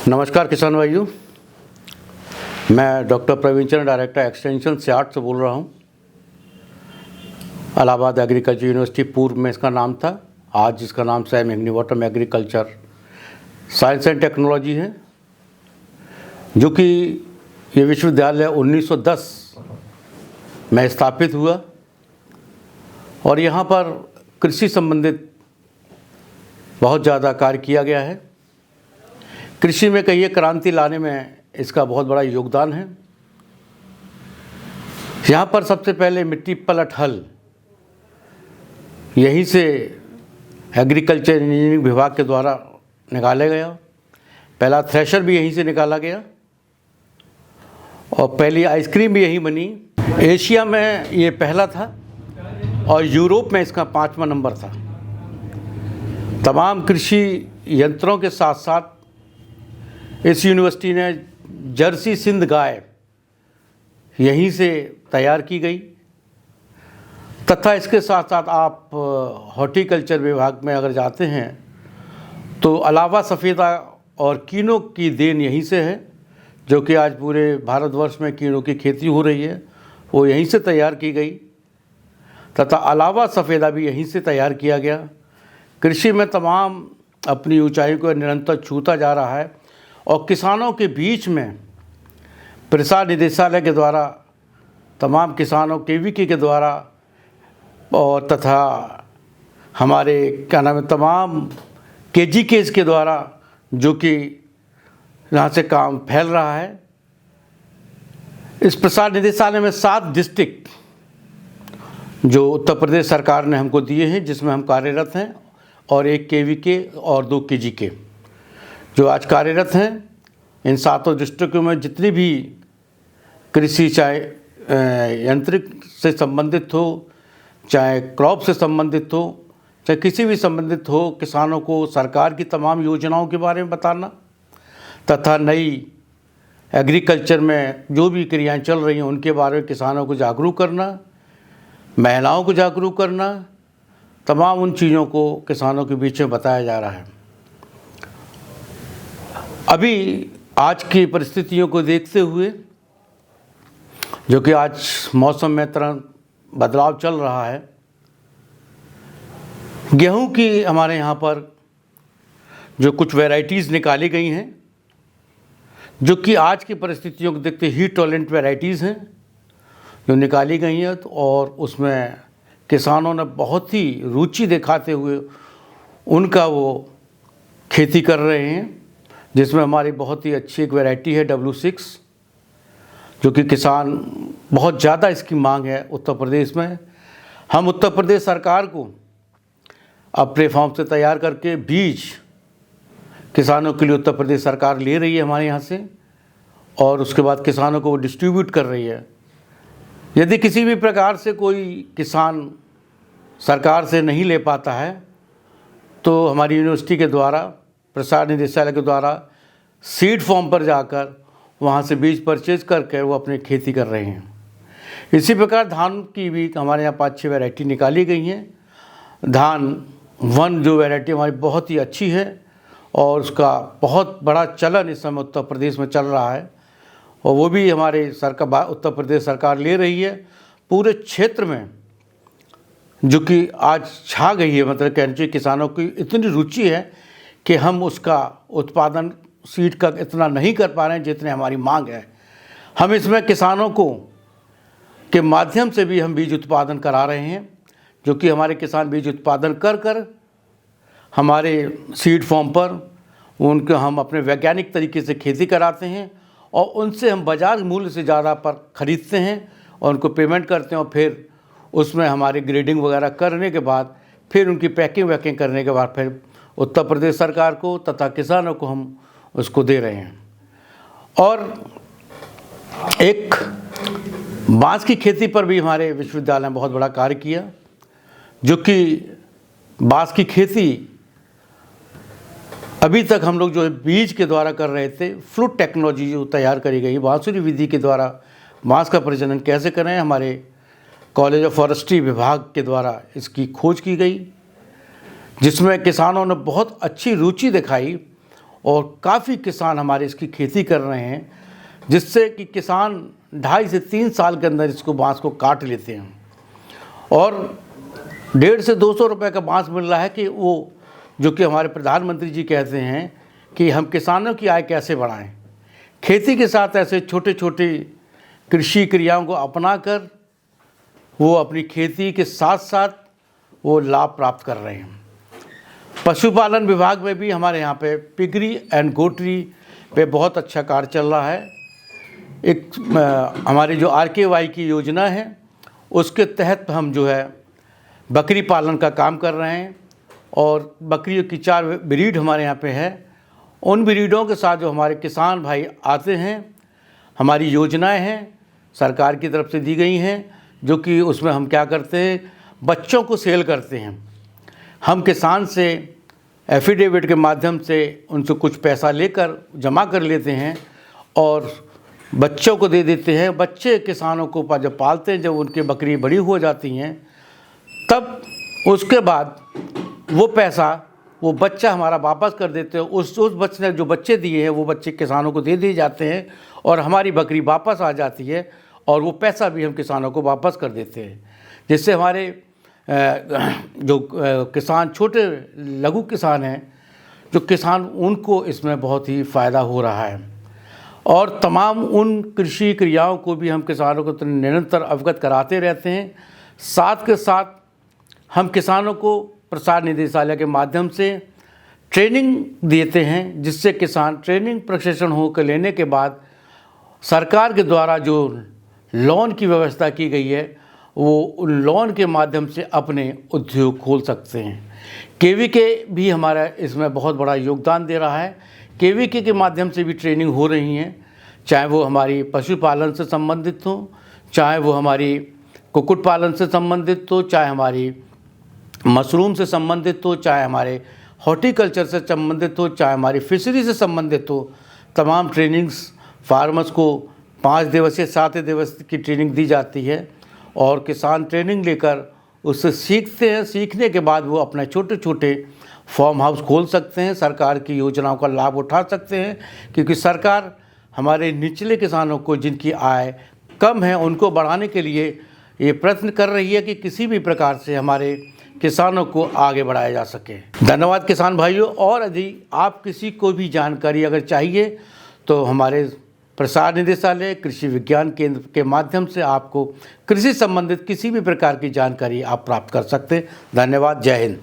नमस्कार किसान भाइयों, मैं डॉक्टर प्रवीण चंद्र, डायरेक्टर एक्सटेंशन SIAT से बोल रहा हूँ। इलाहाबाद एग्रीकल्चर यूनिवर्सिटी पूर्व में इसका नाम था, आज इसका नाम Sam Higginbottom agriculture science and technology है, जो कि ये विश्वविद्यालय 1910 में स्थापित हुआ और यहाँ पर कृषि संबंधित बहुत ज़्यादा कार्य किया गया है। कृषि में कहिए क्रांति लाने में इसका बहुत बड़ा योगदान है। यहाँ पर सबसे पहले मिट्टी पलट हल यहीं से एग्रीकल्चर इंजीनियरिंग विभाग के द्वारा निकाला गया। पहला थ्रेशर भी यहीं से निकाला गया और पहली आइसक्रीम भी यहीं बनी। एशिया में ये पहला था और यूरोप में इसका 5वां नंबर था। तमाम कृषि यंत्रों के साथ साथ इस यूनिवर्सिटी ने जर्सी सिंध गाय यहीं से तैयार की गई तथा इसके साथ साथ आप हॉर्टिकल्चर विभाग में अगर जाते हैं तो अलावा सफ़ेदा और कीनों की देन यहीं से है, जो कि आज पूरे भारतवर्ष में कीनों की खेती हो रही है, वो यहीं से तैयार की गई तथा अलावा सफ़ेदा भी यहीं से तैयार किया गया। कृषि में तमाम अपनी ऊंचाई को निरंतर छूता जा रहा है और किसानों के बीच में प्रसार निदेशालय के द्वारा तमाम किसानों KVK के द्वारा और तथा हमारे क्या नाम है तमाम KGKs के द्वारा, जो कि यहाँ से काम फैल रहा है। इस प्रसार निदेशालय में 7 डिस्ट्रिक्ट जो उत्तर प्रदेश सरकार ने हमको दिए हैं, जिसमें हम कार्यरत हैं, और एक KVK और 2 KGK जो आज कार्यरत हैं। इन 7 डिस्ट्रिक्टों में जितनी भी कृषि, चाहे यांत्रिक से संबंधित हो, चाहे क्रॉप से संबंधित हो, चाहे किसी भी संबंधित हो, किसानों को सरकार की तमाम योजनाओं के बारे में बताना तथा नई एग्रीकल्चर में जो भी क्रियाएं चल रही हैं उनके बारे में किसानों को जागरूक करना, महिलाओं को जागरूक करना, तमाम उन चीज़ों को किसानों के बीच में बताया जा रहा है। अभी आज की परिस्थितियों को देखते हुए, जो कि आज मौसम में तरह बदलाव चल रहा है, गेहूं की हमारे यहाँ पर जो कुछ वैरायटीज़ निकाली गई हैं, जो कि आज की परिस्थितियों को देखते हीट टॉलरेंट वैरायटीज़ हैं जो निकाली गई हैं, और उसमें किसानों ने बहुत ही रुचि दिखाते हुए उनका वो खेती कर रहे हैं, जिसमें हमारी बहुत ही अच्छी एक वैरायटी है W6, जो कि किसान बहुत ज़्यादा इसकी मांग है उत्तर प्रदेश में। हम उत्तर प्रदेश सरकार को अपने फार्म से तैयार करके बीज किसानों के लिए उत्तर प्रदेश सरकार ले रही है हमारे यहाँ से, और उसके बाद किसानों को वो डिस्ट्रीब्यूट कर रही है। यदि किसी भी प्रकार से कोई किसान सरकार से नहीं ले पाता है तो हमारी यूनिवर्सिटी के द्वारा, प्रसार निदेशालय के द्वारा सीड फॉर्म पर जाकर वहाँ से बीज परचेज करके वो अपनी खेती कर रहे हैं। इसी प्रकार धान की भी हमारे यहाँ 5-6 वैरायटी निकाली गई हैं। धान 1 जो वैरायटी हमारी बहुत ही अच्छी है और उसका बहुत बड़ा चलन इस समय उत्तर प्रदेश में चल रहा है, और वो भी हमारे सरकार, उत्तर प्रदेश सरकार ले रही है। पूरे क्षेत्र में जो कि आज छा गई है, मतलब कहना चाहिए किसानों की इतनी रुचि है कि हम उसका उत्पादन सीड का इतना नहीं कर पा रहे हैं जितने हमारी मांग है। हम इसमें किसानों को के माध्यम से भी हम बीज उत्पादन करा रहे हैं, जो कि हमारे किसान बीज उत्पादन कर कर हमारे सीड फॉर्म पर उनको हम अपने वैज्ञानिक तरीके से खेती कराते हैं और उनसे हम बाज़ार मूल्य से ज़्यादा पर ख़रीदते हैं और उनको पेमेंट करते हैं, और फिर उसमें हमारी ग्रेडिंग वगैरह करने के बाद फिर उनकी पैकिंग वैकिंग करने के बाद फिर उत्तर प्रदेश सरकार को तथा किसानों को हम उसको दे रहे हैं। और एक बांस की खेती पर भी हमारे विश्वविद्यालय ने बहुत बड़ा कार्य किया, जो कि बांस की खेती अभी तक हम लोग जो है बीज के द्वारा कर रहे थे। फ्लूट टेक्नोलॉजी जो तैयार करी गई, बांसुरी विधि के द्वारा बांस का प्रजनन कैसे करें, हमारे कॉलेज ऑफ फॉरेस्ट्री विभाग के द्वारा इसकी खोज की गई, जिसमें किसानों ने बहुत अच्छी रुचि दिखाई और काफ़ी किसान हमारे इसकी खेती कर रहे हैं, जिससे कि किसान 2.5 से 3 साल के अंदर इसको बाँस को काट लेते हैं और 150 से 200 रुपये का बाँस मिल रहा है कि वो जो कि हमारे प्रधानमंत्री जी कहते हैं कि हम किसानों की आय कैसे बढ़ाएं। खेती के साथ ऐसे छोटे छोटे कृषि क्रियाओं को अपनाकर वो अपनी खेती के साथ साथ वो लाभ प्राप्त कर रहे हैं। पशुपालन विभाग में भी हमारे यहाँ पे पिगरी एंड गोटरी पे बहुत अच्छा कार्य चल रहा है। एक हमारी जो RKY की योजना है उसके तहत हम जो है बकरी पालन का काम कर रहे हैं और बकरियों की 4 ब्रीड हमारे यहाँ पे है। उन ब्रीडों के साथ जो हमारे किसान भाई आते हैं, हमारी योजनाएं हैं सरकार की तरफ से दी गई हैं, जो कि उसमें हम क्या करते हैं, बच्चों को सेल करते हैं। हम किसान से एफिडेविट के माध्यम से उनसे कुछ पैसा लेकर जमा कर लेते हैं और बच्चों को दे देते हैं। बच्चे किसानों को जब पालते हैं, जब उनकी बकरी बड़ी हो जाती हैं, तब उसके बाद वो पैसा वो बच्चा हमारा वापस कर देते हैं। उस बच्चे ने जो बच्चे दिए हैं वो बच्चे किसानों को दे दिए जाते हैं और हमारी बकरी वापस आ जाती है और वो पैसा भी हम किसानों को वापस कर देते हैं, जिससे हमारे जो किसान छोटे लघु किसान हैं, जो किसान उनको इसमें बहुत ही फ़ायदा हो रहा है। और तमाम उन कृषि क्रियाओं को भी हम किसानों को निरंतर अवगत कराते रहते हैं। साथ के साथ हम किसानों को प्रसार निदेशालय के माध्यम से ट्रेनिंग देते हैं, जिससे किसान ट्रेनिंग प्रशिक्षण होकर लेने के बाद सरकार के द्वारा जो लोन की व्यवस्था की गई है वो उन लोन के माध्यम से अपने उद्योग खोल सकते हैं। KVK भी हमारा इसमें बहुत बड़ा योगदान दे रहा है। KVK के माध्यम से भी ट्रेनिंग हो रही हैं, चाहे वो हमारी पशुपालन से संबंधित हो, चाहे वो हमारी कुक्कुट पालन से संबंधित हो, चाहे हमारी मशरूम से संबंधित हो, चाहे हमारे हॉर्टिकल्चर से संबंधित हो, चाहे हमारी फिशरी से संबंधित हो। तमाम ट्रेनिंग्स फार्मर्स को 5 दिवसीय 7 दिवस की ट्रेनिंग दी जाती है और किसान ट्रेनिंग लेकर उससे सीखते हैं। सीखने के बाद वो अपने छोटे छोटे फार्म हाउस खोल सकते हैं, सरकार की योजनाओं का लाभ उठा सकते हैं, क्योंकि सरकार हमारे निचले किसानों को, जिनकी आय कम है, उनको बढ़ाने के लिए ये प्रयत्न कर रही है कि किसी भी प्रकार से हमारे किसानों को आगे बढ़ाया जा सके। धन्यवाद किसान भाइयों। और यदि आप किसी को भी जानकारी अगर चाहिए तो हमारे प्रसार निदेशालय कृषि विज्ञान केंद्र के माध्यम से आपको कृषि संबंधित किसी भी प्रकार की जानकारी आप प्राप्त कर सकते हैं। धन्यवाद। जय हिंद।